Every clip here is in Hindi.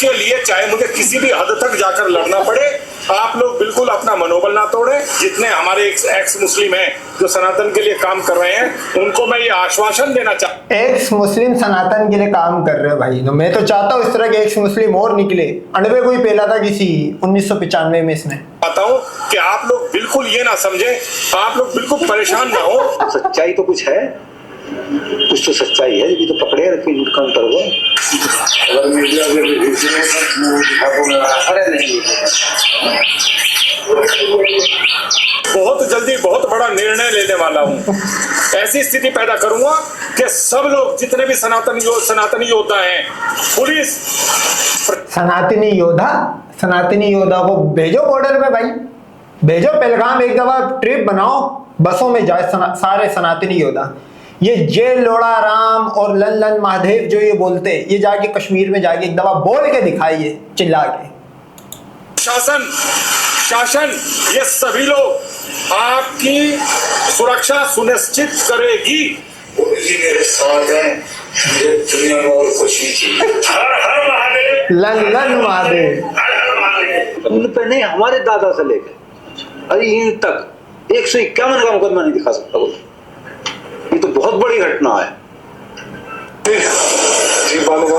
इसके लिए चाहे मुझे किसी भी हद तक जाकर लड़ना पड़े, आप लोग बिल्कुल अपना मनोबल ना तोड़ें। जितने हमारे एक्स मुस्लिम हैं जो सनातन के लिए काम कर रहे हैं, उनको मैं ये आश्वासन देना चाहता हूं। एक्स मुस्लिम सनातन के लिए काम कर रहे हो भाई, तो मैं तो चाहता हूँ इस तरह के एक्स मुस्लिम और निकले। अनबे को ही पेला था किसी 1995 में इसने। चाहता हूँ कि आप लोग बिल्कुल ये ना समझें, आप लोग बिल्कुल परेशान ना हो। सच्चाई तो कुछ है, कुछ तो सच्चाई है, ये तो पकड़े रखे काउंटर को। अगर मीडिया अरे नहीं, बहुत जल्दी बहुत बड़ा निर्णय लेने वाला हूँ। ऐसी स्थिति पैदा करूंगा कि सब लोग जितने भी सनातनी योद्धा हैं, पुलिस, सनातनी योद्धा को भेजो बॉर्डर पे भाई, भेजो पहलगाम, एक दफा ट्रिप बनाओ, बसों में जाए सारे सनातनी योद्धा। ये जय लोड़ा राम और लन लन महादेव जो ये बोलते, ये जाके कश्मीर में जाके एक दफा बोल के दिखाइए, चिल्ला के। शासन ये सभी लोग आपकी सुरक्षा सुनिश्चित करेगी। जी मेरे साथ हैं, मुझे दुनिया में और कुछ नहीं चाहिए। हर हर महादेव, लन लन महादेव। हर हर महादेव। उन पे नहीं, हमारे दादा से लेकर अरे इन तक 151 का मुकदमा नहीं दिखा सकता कोई। ये तो बहुत बड़ी घटना है। जी बोलो।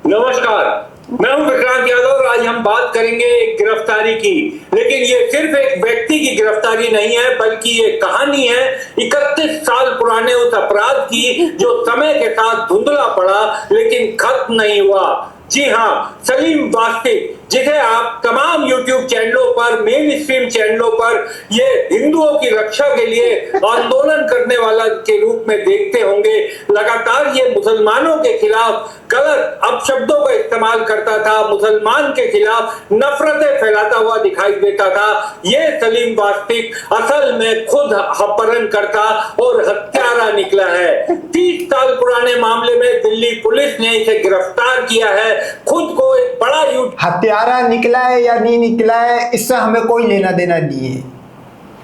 नमस्कार, मैं हूं विक्रांत यादव और आज हम बात करेंगे एक गिरफ्तारी की। लेकिन ये सिर्फ एक व्यक्ति की गिरफ्तारी नहीं है, बल्कि ये कहानी है 31 साल पुराने उस अपराध की जो समय के साथ धुंधला पड़ा लेकिन खत्म नहीं हुआ। जी हाँ, सलीम वास्तिक, जिसे आप तमाम YouTube चैनलों पर, मेन स्ट्रीम चैनलों पर ये हिंदुओं की रक्षा के लिए आंदोलन करने वाला के रूप में देखते होंगे। लगातार ये मुसलमानों के खिलाफ गलत अपशब्दों का इस्तेमाल करता था, मुसलमान के खिलाफ नफरतें फैलाता हुआ दिखाई देता था। ये सलीम वास्तिक असल में खुद अपहरण करता और हत्यारा निकला है। 30 साल पुराने मामले में दिल्ली पुलिस ने इसे गिरफ्तार किया है। खुद को एक बड़ा हत्यारा निकला है या नहीं निकला है, इससे हमें कोई लेना देना नहीं है।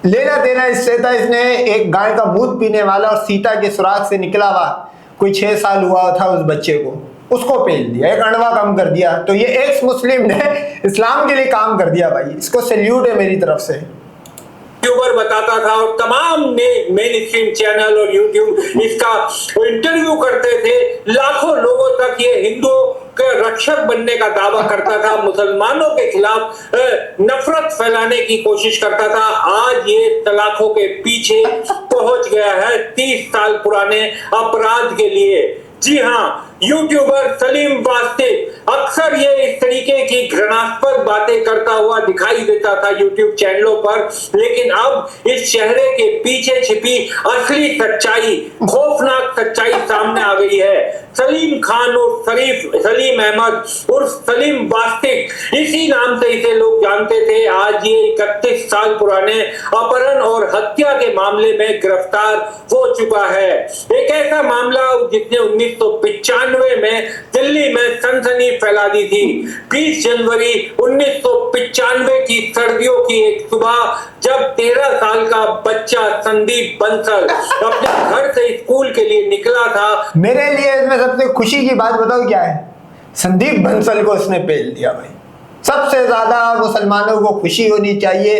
लेना देना इससे था, इसने एक गाय का दूध पीने वाला और सीता के सुराग से निकला हुआ कोई 6 साल हुआ था उस बच्चे को, उसको पेल दिया, एक अंडवा कम कर दिया। तो ये एक्स मुस्लिम ने इस्लाम के लिए काम कर दिया भाई, इसको सैल्यूट है मेरी तरफ से। यूट्यूबर बताता था और तमाम मेन स्ट्रीम चैनल और यूट्यूब इसका इंटरव्यू करते थे। लाखों लोगों तक ये हिंदुओं के रक्षक बनने का दावा करता था, मुसलमानों के खिलाफ नफरत फैलाने की कोशिश करता था। आज ये सलाखों के पीछे पहुंच गया है 30 साल पुराने अपराध के लिए। जी हाँ, यूट्यूबर सलीम वास्तिक अक्सर ये इस तरीके की घृणास्पद बातें करता हुआ दिखाई देता था यूट्यूब चैनलों पर, लेकिन अब इस चेहरे के पीछे छिपी असली सच्चाई, खौफनाक सच्चाई सामने आ गई है। सलीम खान उर्फ सलीम अहमद उर्फ सलीम वास्तिक, इसी नाम से इसे लोग जानते थे, आज ये 31 साल पुराने अपहरण और हत्या के मामले में गिरफ्तार हो चुका है। एक ऐसा मामला जिसने 1995 में दिल्ली में सनसनी फैला दी थी। 20 जनवरी 1995 की सर्दियों की एक सुबह जब 13 साल का बच्चा संदीप बंसल अपने घर से स्कूल के लिए निकला था। मेरे लिए इसमें सबसे खुशी की बात बताओ क्या है, संदीप बंसल को उसने पेल दिया भाई। सबसे ज्यादा मुसलमानों को खुशी होनी चाहिए।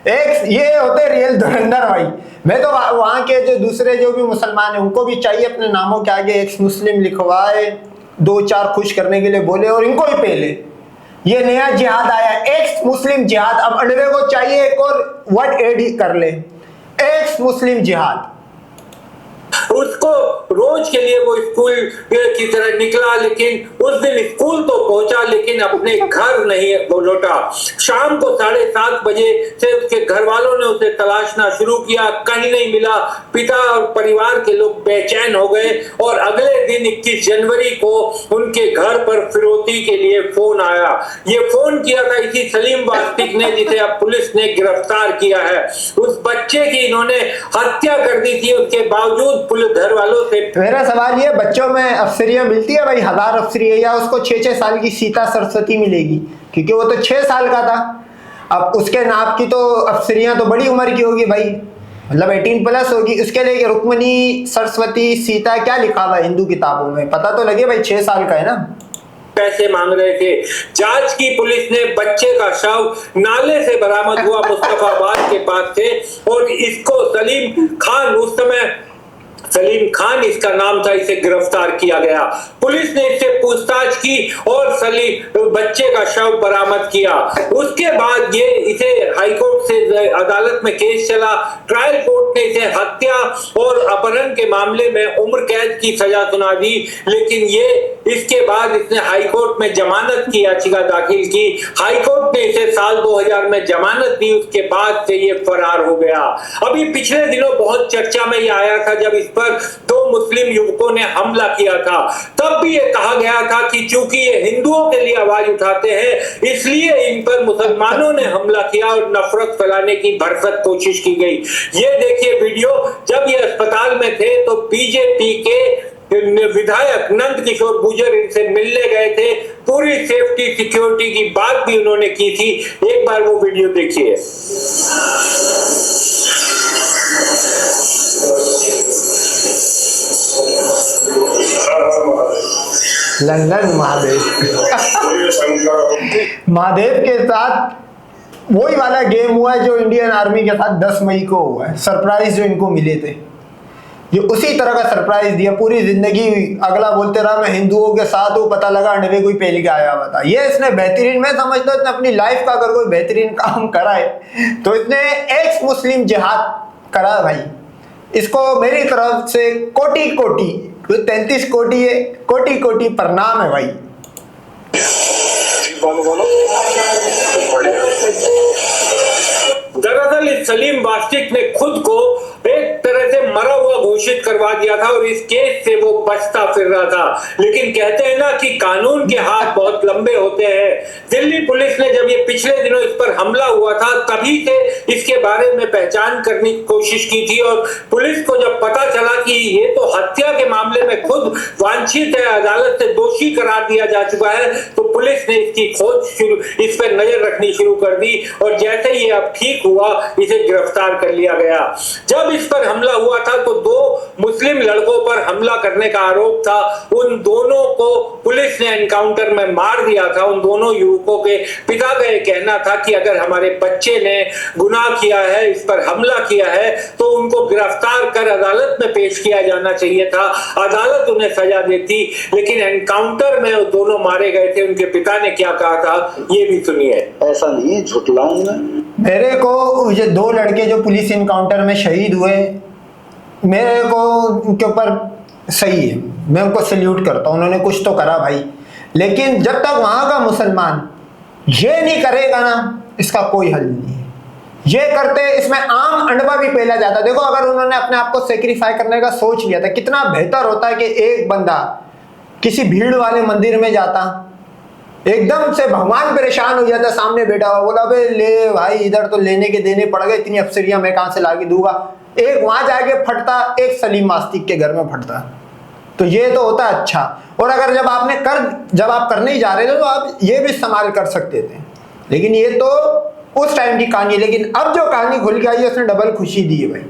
एक ये होते रियल धुरंधर भाई। मैं तो वहां के जो दूसरे जो भी मुसलमान है उनको भी चाहिए अपने नामों के आगे एक्स मुस्लिम लिखवाए, 2-4 खुश करने के लिए बोले और इनको ही पेले। ये नया जिहाद आया, एक्स मुस्लिम जिहाद। अब अडवे को चाहिए एक और वर्ड एड कर ले, एक्स मुस्लिम जिहाद। उसको रोज के लिए वो स्कूल की तरह निकला, लेकिन उस दिन स्कूल तो पहुंचा लेकिन अपने घर नहीं वो लौटा। शाम को 7:30 बजे से उसके घर वालों ने उसे तलाशना शुरू किया, कहीं नहीं मिला। पिता और परिवार के लोग बेचैन हो गए और अगले दिन 21 जनवरी को उनके घर पर फिरौती के लिए फोन आया। ये फोन किया था इसी सलीम वास्तिक ने, जिसे अब पुलिस ने गिरफ्तार किया है। उस बच्चे की इन्होंने हत्या कर दी थी, उसके बावजूद पुलिस घर वालों से। मेरा सवाल ये, बच्चों में अफसरियां मिलती है भाई, 1000 अफसरी है, या उसको 6-6 साल की सीता सरस्वती मिलेगी? क्योंकि वो तो 6 साल का था। अब उसके नाप की तो अफसरियां तो बड़ी उम्र की होगी भाई। मतलब 18+ होगी। उसके लिए रुक्मणी, सरस्वती, सीता क्या लिखा हुआ है हिंदू किताबों में, पता तो लगे भाई। 6 साल का है ना। पैसे मांग रहे थे। जांच की पुलिस ने बच्चे का शव नाले से बरामद हुआ मुस्तफाबाद के पास से, और इसको सलीम खान, उस समय सलीम खान इसका नाम था, इसे गिरफ्तार किया गया। पुलिस ने इससे पूछताछ की और बच्चे का शव बरामद किया। उसके बाद ये इसे हाईकोर्ट से अदालत में केस चला। ट्रायल कोर्ट ने इसे हत्या और अपहरण के मामले में उम्र कैद की सजा सुना दी, लेकिन ये इसके बाद इसने हाईकोर्ट में जमानत की याचिका दाखिल की। हाईकोर्ट ने इसे साल 2000 में जमानत दी। उसके बाद से ये फरार हो गया। अभी पिछले दिनों बहुत चर्चा में ये आया था जब इस पर 2 मुस्लिम युवकों ने हमला किया था। तब भी ये कहा गया था कि चूंकि ये हिंदुओं के लिए आवाज उठाते हैं इसलिए इन पर मुसलमानों ने हमला किया और नफरत फैलाने की भरसक कोशिश की गई। ये देखिए वीडियो, जब ये अस्पताल में थे तो बीजेपी के विधायक नंद किशोर गुर्जर इनसे मिलने गए थे। पूरी सेफ्टी सिक्योरिटी की बात भी उन्होंने की थी। एक बार वो वीडियो देखिए। लंदन महादेव महादेव के साथ वही वाला गेम हुआ है जो इंडियन आर्मी के साथ 10 मई को हुआ है। सरप्राइज जो इनको मिले थे, ये उसी तरह का सरप्राइज दिया। पूरी जिंदगी अगला बोलते रहा मैं हिंदुओं के साथ हूँ, पता लगा अंडवे कोई पहले का आया हुआ था। ये इसने बेहतरीन, मैं समझता हूँ इसने अपनी लाइफ का अगर कोई बेहतरीन काम करा है तो इसने एक्स मुस्लिम जिहाद करा भाई। इसको मेरी तरफ से कोटि कोटि, 33 कोटि है, कोटि कोटि प्रणाम है भाई। दरअसल इस सलीम वास्तिक ने खुद को एक तरह से मरा हुआ घोषित करवा दिया था और इस केस से वो बचता फिर रहा था। लेकिन कहते हैं ना कि कानून के हाथ बहुत लंबे होते हैं। दिल्ली पुलिस ने जब ये पिछले दिनों इस पर हमला हुआ था तभी से इसके बारे में पहचान करने की कोशिश की थी, और पुलिस को जब पता चला कि ये तो हत्या के मामले में खुद वांछित है, अदालत से दोषी करार दिया जा चुका है, तो पुलिस ने इसकी खोज शुरू, इस पर नजर रखनी शुरू कर दी और जैसे ही अब ठीक हुआ इसे गिरफ्तार कर लिया गया। जब इस पर हमला हुआ था तो 2 मुस्लिम लड़कों पर हमला करने का आरोप था। उन दोनों को पुलिस ने एनकाउंटर में मार दिया था। उन दोनों युवकों के पिता का यह कहना था कि अगर हमारे बच्चे ने गुनाह किया है, इस पर हमला किया है, तो उनको गिरफ्तार कर अदालत में पेश किया जाना चाहिए था, अदालत उन्हें सजा देती। लेकिन एनकाउंटर में वो दोनों मारे गए थे। उनके पिता ने क्या कहा था ये भी सुनिए। ऐसा नहीं है, झुटलाऊं मैं। मेरे को ये 2 लड़के जो पुलिस इनकाउंटर में शहीद हुए, मेरे को उनके ऊपर सही है, मैं उनको सल्यूट करता हूँ, उन्होंने कुछ तो करा भाई। लेकिन जब तक वहां का मुसलमान ये नहीं करेगा ना, इसका कोई हल नहीं है। ये करते इसमें आम अंडवा भी पहला जाता। देखो अगर उन्होंने अपने आप को सेक्रीफाई करने का सोच लिया था, कितना बेहतर होता है कि एक बंदा किसी भीड़ वाले मंदिर में जाता, एकदम से भगवान परेशान हो जाता, सामने बैठा हुआ, बोला बे ले भाई इधर तो लेने के देने पड़ गए, इतनी अफसरियां मैं कहां से लाके दूंगा। एक वहां जाके फटता, एक सलीम वास्तिक के घर में फटता, तो ये तो होता अच्छा। और अगर जब आप करने ही जा रहे थे तो आप ये भी इस्तेमाल कर सकते थे। लेकिन ये तो उस टाइम की कहानी। लेकिन अब जो कहानी खुल के आई है उसने डबल खुशी दी है भाई।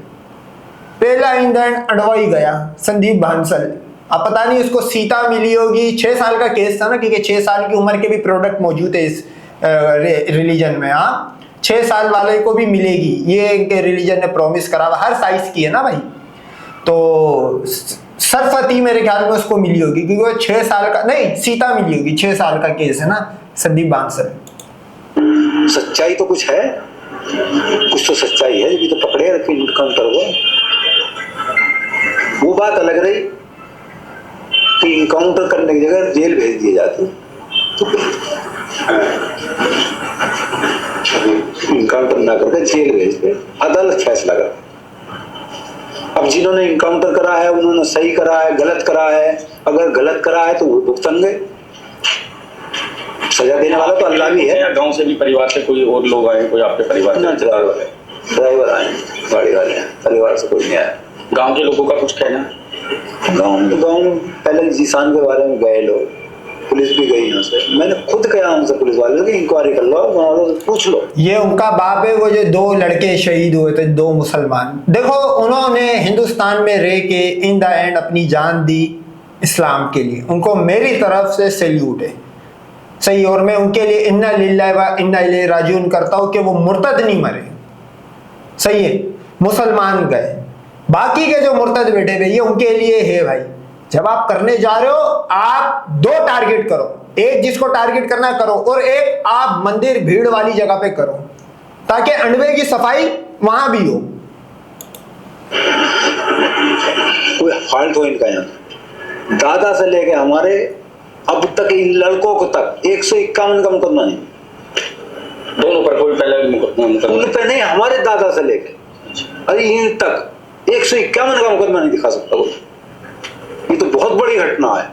पहला ईंधन अडवा ही गया संदीप बांसल। अब पता नहीं उसको सीता मिली होगी, 6 साल का केस था ना, क्योंकि 6 साल की उम्र के भी प्रोडक्ट मौजूद है इस रिलीजन में। हाँ 6 साल वाले को भी मिलेगी, ये इनके रिलीजन ने प्रॉमिस करा हुआ, हर साइज की है ना भाई। तो सरस्वती मेरे ख्याल में उसको मिली होगी, क्योंकि वो 6 साल का नहीं, सीता मिली होगी, 6 साल का केस है ना संदीप बांसल। सच्चाई तो कुछ है, कुछ तो सच्चाई है, अभी तो पकड़े रखे इनकाउंटर हुआ। वो बात अलग रही कि इनकाउंटर करने की जगह जेल भेज दिए जाते, तो इनकाउंटर ना करके जेल भेज के अदालत फैसला कर। अब जिन्होंने इनकाउंटर करा है उन्होंने सही करा है, गलत करा है। अगर गलत करा है तो वो भुगतेंगे, सजा देने वाला तो अल्लाह भी है। या गांव से भी परिवार से कोई और लोग आए, कोई आपके परिवार ना ड्राइवर आए, गाड़ी वाले हैं, परिवार से कोई नहीं आया। गांव के लोगों का कुछ कहना? गाँव में पहले जीसान के बारे में गए लोग, पुलिस भी गई यहाँ से। मैंने खुद कहा उनसे, पुलिस वाले की इंक्वायरी कर लो, पूछ लो। ये उनका बाप है, वो जो 2 लड़के शहीद हुए थे, 2 मुसलमान। देखो उन्होंने हिंदुस्तान में रह के इन द एंड अपनी जान दी इस्लाम के लिए, उनको मेरी तरफ से सैल्यूट है, सही। और मैं उनके लिए इन्ना लिल्लाहि व इन्ना इलैहि राजिऊन करता हूँ कि वो मुर्तद नहीं मरे, सही है, मुसलमान गए। बाकी के जो मुर्तद बैठे हुए ये उनके लिए है भाई। जब आप करने जा रहे हो आप 2 टारगेट करो, एक जिसको टारगेट करना करो और एक आप मंदिर भीड़ वाली जगह पे करो, ताकि अंडवे की सफाई वहां भी हो। कोई फॉल्ट हो इनका यहाँ, दादा से लेके हमारे अब तक इन लड़कों को तक 151 का मुकदमा नहीं, दोनों पर कोई पहले मुकदमा उन पे नहीं, हमारे दादा से लेके अरे इन तक 151 का मुकदमा नहीं दिखा सकता वो। ये तो बहुत बड़ी घटना है।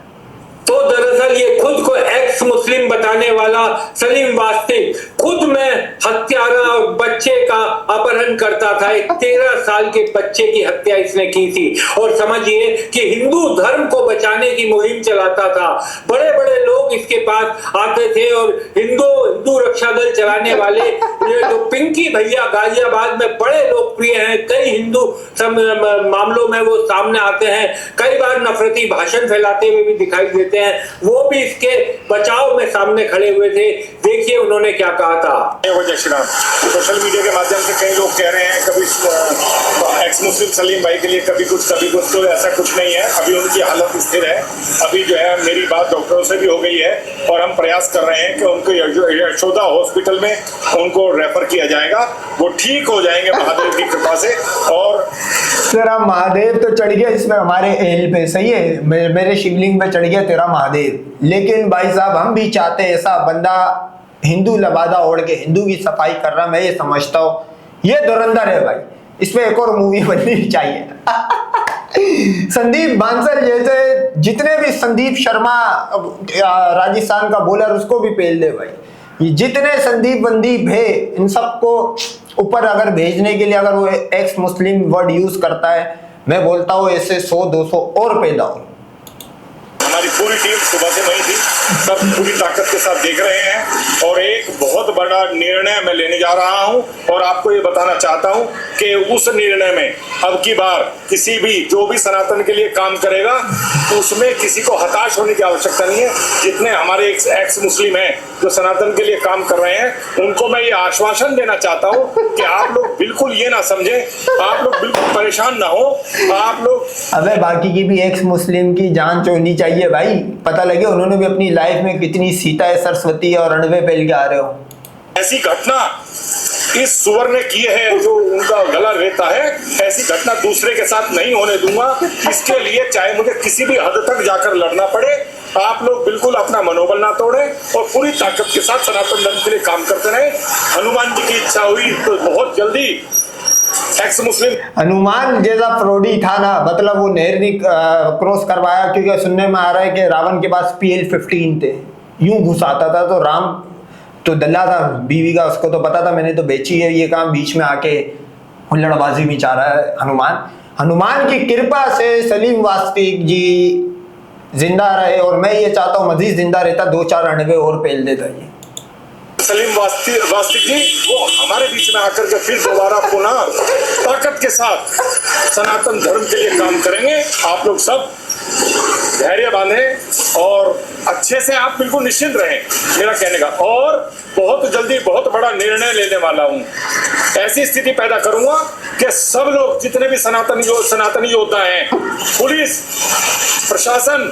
तो दरअसल ये खुद को एक्स मुस्लिम बताने वाला सलीम वास्तिक खुद में हत्यारा और बच्चे का अपहरण करता था। एक 13 साल के बच्चे की हत्या इसने की थी और समझिए कि हिंदू धर्म को बचाने की मुहिम चलाता था। बड़े बड़े लोग इसके पास आते थे और हिंदू रक्षा दल चलाने वाले ये जो पिंकी भैया गाजियाबाद में बड़े लोकप्रिय हैं, कई हिंदू मामलों में वो सामने आते हैं, कई बार नफरती भाषण फैलाते हुए भी दिखाई देते हैं, वो भी इसके बचाव में सामने खड़े हुए थे। देखिए उन्होंने क्या कहा था। जय श्री राम। सोशल मीडिया के माध्यम से कई लोग कह रहे हैं कभी एक्स मुस्लिम सलीम भाई के लिए कभी कुछ, तो ऐसा कुछ नहीं है। अभी उनकी हालत स्थिर है। अभी जो है मेरी बात डॉक्टरों से भी हो गई है और हम प्रयास कर रहे हैं कि उनको यशोदा हॉस्पिटल में उनको रेफर किया जाएगा, वो ठीक हो जाएंगे महादेव की कृपा से। और तेरा महादेव तो चढ़ गया इसमें हमारे एल पे, सही है, मेरे शिवलिंग पे चढ़ गया तेरा महादेव। लेकिन भाई साहब हम भी चाहते हैं ऐसा बंदा हिंदू लबादा ओढ़ के हिंदू की सफाई कर रहा, मैं ये समझता हूँ ये धुरंधर है भाई, इस पे एक और मूवी बननी चाहिए। संदीप बांसल जैसे जितने भी, संदीप शर्मा राजस्थान का बॉलर, उसको भी पेल दे भाई। ये जितने संदीप बंदीप है इन सबको ऊपर अगर भेजने के लिए अगर वो एक्स मुस्लिम वर्ड यूज करता है, मैं बोलता हूँ ऐसे 100-200 और पैदा हो। हमारी पूरी टीम सुबह से वही थी, सब पूरी ताकत के साथ देख रहे हैं और एक बहुत बड़ा निर्णय मैं लेने जा रहा हूं और आपको ये बताना चाहता हूं कि उस निर्णय में अब की बार किसी भी जो भी सनातन के लिए काम करेगा तो उसमें किसी को हताश होने की आवश्यकता नहीं है। जितने हमारे एक्स मुस्लिम हैं जो सनातन के लिए काम कर रहे हैं उनको मैं ये आश्वासन देना चाहता हूँ कि आप लोग बिल्कुल ये ना समझें, आप लोग बिल्कुल परेशान ना हो, आप लोग। अबे बाकी की भी एक्स मुस्लिम की जांच होनी चाहिए भाई, पता लगे उन्होंने भी अपनी लाइफ में कितनी सीता है, सरस्वती और रणवे पहल के आ रहे हो। ऐसी घटना इस सुवर ने की है जो उनका गला रहता है, ऐसी घटना दूसरे के साथ नहीं होने दूंगा। इसके लिए चाहे मुझे किसी भी हद तक जाकर लड़ना पड़े, आप लोग बिल्कुल अपना मनोबल ना तोड़ें और पूरी ताकत के साथ सनातन धर्म के लिए काम करते रहें। हनुमान जी की इच्छा हुई तो बहुत जल्दी एक्स मुस्लिम हनुमान जैसा फ्रॉडी था ना, मतलब वो नहर नहीं क्रॉस करवाया, क्योंकि सुनने में आ रहा है कि रावण के पास PL-15 थे, यूं घुस आता था तो राम तो दल्ला था बीवी का, उसको तो पता था मैंने तो बेची है, ये काम बीच में आके हुल्लड़बाजी में चाह रहा है हनुमान की कृपा से सलीम वास्तिक जी जिंदा रहे और मैं ये चाहता हूँ मजीद जिंदा रहता, 2-4 अंडे और पेल देता। ये सलीम वास्तिक जी वो हमारे बीच में आकर के फिर दोबारा पुनः ताकत के साथ सनातन धर्म के लिए काम करेंगे। आप लोग सब धैर्य बांधें और अच्छे से आप बिल्कुल निश्चिंत रहें, मेरा कहने का। और बहुत जल्दी बहुत बड़ा निर्णय लेने वाला हूं, ऐसी स्थिति पैदा करूंगा कि सब लोग जितने भी सनातनी योद्धा हैं, पुलिस प्रशासन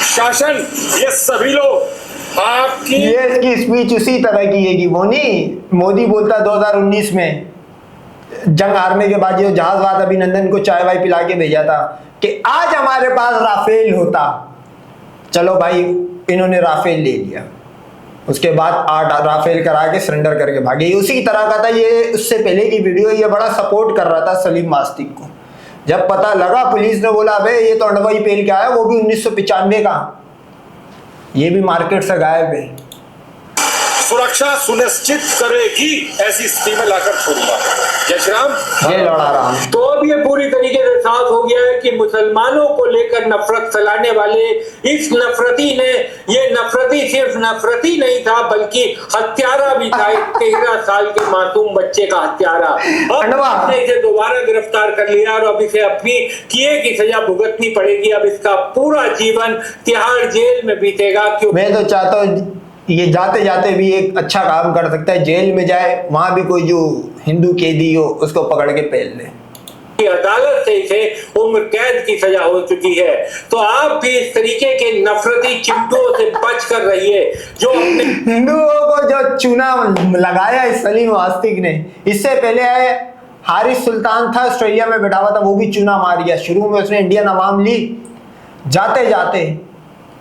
शासन, ये सभी लोग आपकी ये इसकी स्पीच उसी तरह की है कि वो नहीं मोदी बोलता 2019 में जंग हारने के बाद ये जहाजवाद अभिनंदन को चाय वाय पिला के भेजा था कि आज हमारे पास राफेल होता, चलो भाई इन्होंने राफेल ले लिया, उसके बाद 8 राफेल करा के सरेंडर करके भागे। उसी तरह का था ये, उससे पहले की वीडियो, ये बड़ा सपोर्ट कर रहा था सलीम वास्तिक को। जब पता लगा पुलिस ने बोला भाई ये तो अंडवाई पेल के आया, वो भी 1995 का, ये भी मार्केट से गायब है। सुरक्षा सुनिश्चित करेगी, ऐसी स्थिति में लाकर छोड़ूंगा। जय श्री राम। ये लड़ा राम। तो अब ये पूरी तरीके से साफ हो गया है कि मुसलमानों को लेकर नफरत फैलाने वाले इस नफरती ने, ये नफरती सिर्फ नफरती नहीं था बल्कि हत्यारा भी था। 13 साल के मासूम बच्चे का हत्यारा। अब इसे दोबारा गिरफ्तार कर लिया और अब इसे अपनी किए की सजा भुगतनी पड़ेगी। अब इसका पूरा जीवन तिहाड़ जेल में बीतेगा। मैं तो चाहता हूँ ये जाते जाते भी एक अच्छा काम कर सकता है, जेल में जाए, वहां भी कोई जो हिंदू कैदी हो उसको पकड़ के पेल ले। अदालत से इसे उम्र कैद की सजा हो चुकी है। तो आप भी इस तरीके के नफरती चिंटुओं से बच कर रहिए जो अपने हिंदुओं को जो चूना लगाया इस सलीम वास्तिक ने। इससे पहले आए हारिस सुल्तान था, ऑस्ट्रेलिया में बैठा हुआ था, वो भी चूना मार गया। शुरू में उसने इंडियन अवाम ली, जाते जाते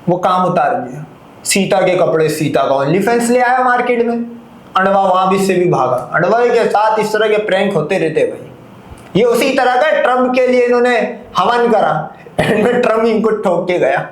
वो काम उतार दिया। सीता के कपड़े, सीता का ओनली फैंस ले आया मार्केट में। अडवा वहां भी से भी भागा। अडवा के साथ इस तरह के प्रैंक होते रहते भाई। ये उसी तरह का ट्रम्प के लिए इन्होंने हवन करा, ट्रम्प इनको ठोक के गया।